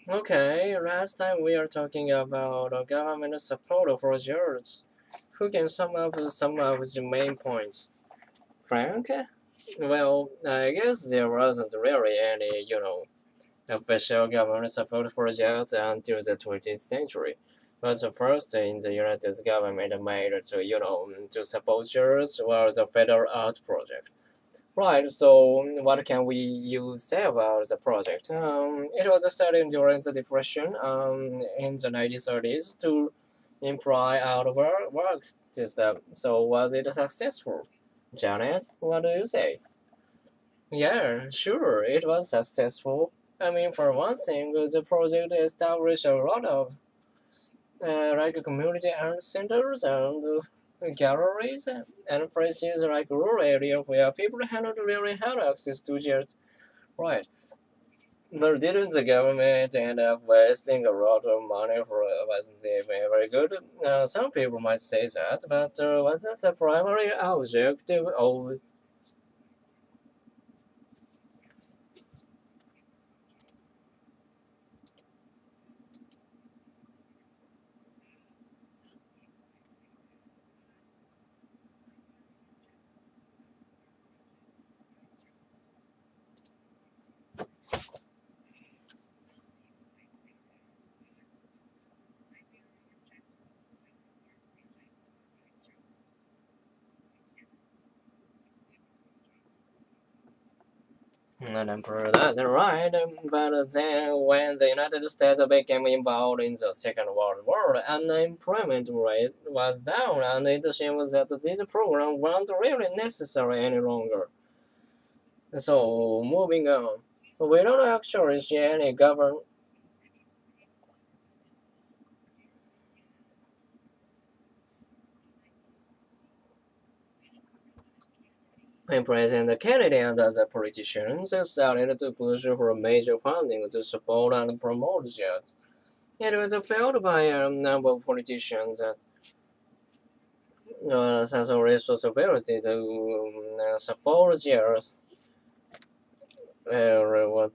Okay, last time we are talking about government support for jobs. Who can sum up some of the main points? Frank? Well, I guess there wasn't really any, official government support for jobs until the 20th century. But the first in the United States government made to, to support jobs was the Federal Art Project. Right, so what can we you say about the project? It was started during the Depression in the 1930s to improve work system. So was it successful? Janet, what do you say? Yeah, sure, it was successful. I mean, for one thing, the project established a lot of like community art centers and galleries and places like rural area where people hadn't really had access to just right. But didn't the government end up wasting a lot of money for wasn't it very good? Some people might say that, but was that the primary objective of and I'm for that, right? But then, when the United States became involved in the Second World War, unemployment rate was down, and it seems that this program wasn't really necessary any longer. So, moving on, we don't actually see any government. President Kennedy and other politicians started to push for major funding to support and promote jobs. It was felt by a number of politicians that has a responsibility to support jobs. What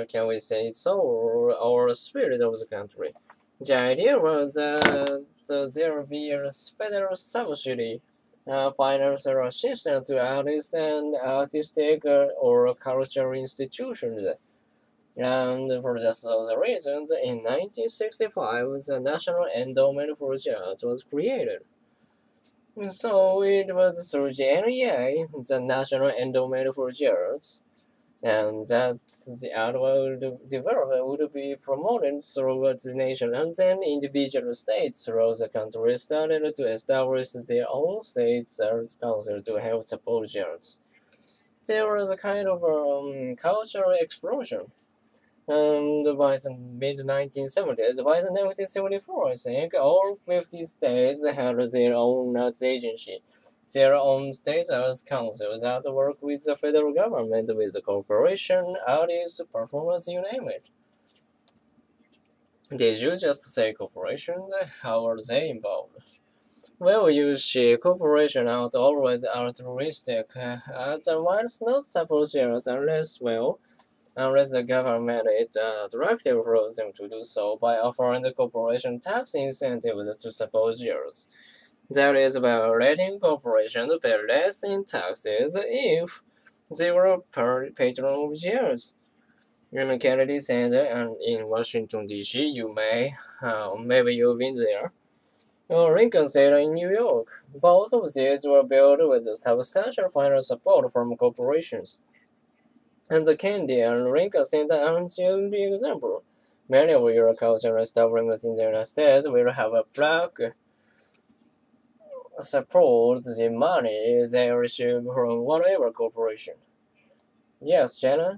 can we say? Soul or spirit of the country. The idea was that there be a federal subsidy, financial assistance to artists and artistic or cultural institutions. And for just those reasons, in 1965, the National Endowment for Jazz was created. So it was through the NEA, the National Endowment for Jazz, and that the art would develop would be promoted throughout the nation, and then individual states throughout the country started to establish their own states art council to help support jazz. There was a kind of cultural explosion. And by the mid 1970s, by the 1974, I think, all 50 states had their own arts agency, their own state arts councils that work with the federal government, with the corporation, artists, performers, you name it. Did you just say corporation? How are they involved? Well, you see, corporations aren't always altruistic. They might not support shares unless the government is directly forces them to do so by offering the corporation tax incentives to support shares. That is by letting corporations pay less in taxes if they were patron of shares. In Kennedy Center and in Washington D.C., maybe you've been there. Or Lincoln Center in New York. Both of these were built with substantial financial support from corporations. And the Kennedy and Lincoln Center aren't the only example. Many of your cultural establishments in the United States will have a plaque support the money they receive from whatever corporation. Yes, Janet,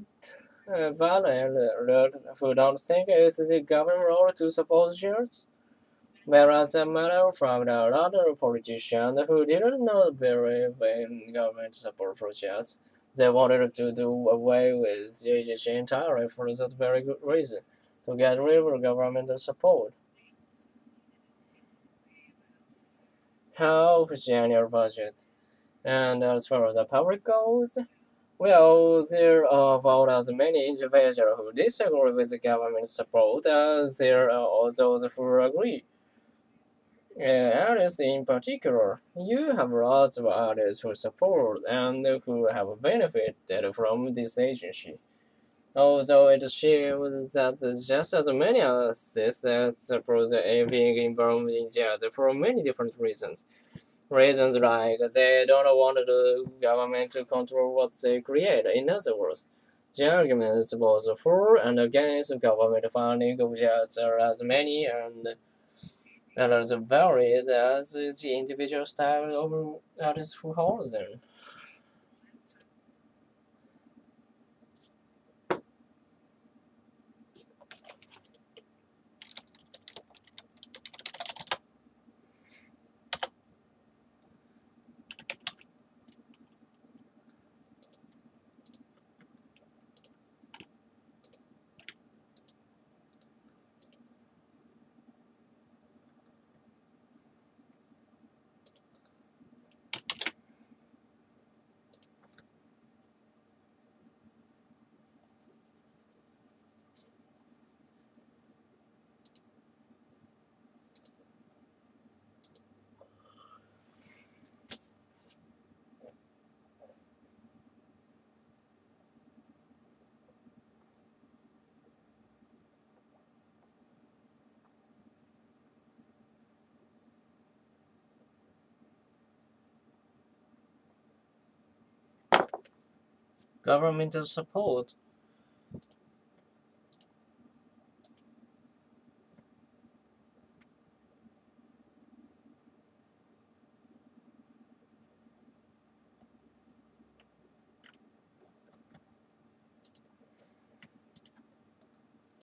but who don't think it's the government role to support shares? Whereas a matter of fact, a lot of politicians who didn't know very well government support for shares, they wanted to do away with the agency entirely for that very good reason, to get rid of government support. Help general budget. And as far as the public goes, Well, there are about as many individuals who disagree with the government support as there are also those who agree. Artists in particular, you have lots of artists who support and who have benefited from this agency. Although it seems that just as many artists support being involved in jazz for many different reasons. Reasons like they don't want the government to control what they create. In other words, the arguments both for and against government funding of jazz are as many and as varied as the individual style of artists who hold them. Governmental support